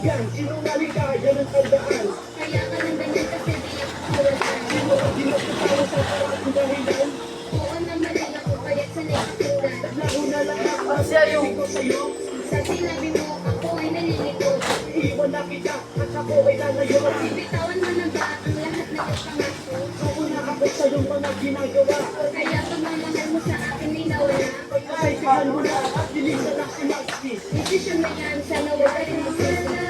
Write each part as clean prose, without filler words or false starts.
kaibigan, sinungaling ka, yan ang tandaan. Kaya ka nang ganyan kasi di ako kulasan. Sino ang dinagkatawa sa parang dahilan? Oo naman lang ako kaya't sanay katulad. Naglaro na lang ang pag-ibig ko sa'yo. Sa sinabi mo ako ay nalilikot. Iiwan na kita at ako ay lalayo. Bibitawan mo na ba ang lahat na kapangako? Nauna ako sa iyong mga ginagawa. Kaya pagmamahal mo sa akin ay nawala. Pagkakaibigan mo na at dilisan ang sinagsi. Desisyon mo yan, sana huwag ka rin masala.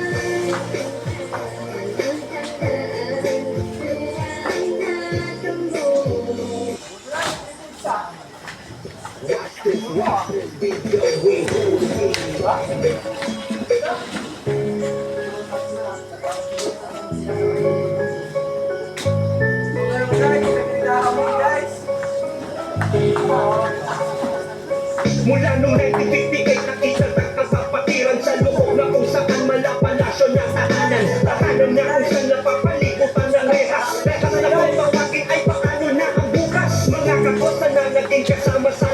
Mula nung 1958 nakita nagkasapatiran sa loob na kung saan malapalasyo na tahanan. Tahanan na kung saan napapalikutan ng rehas. Rehas na kung bakit ay paano na ang bukas. Mga kakosa na naging kasama sa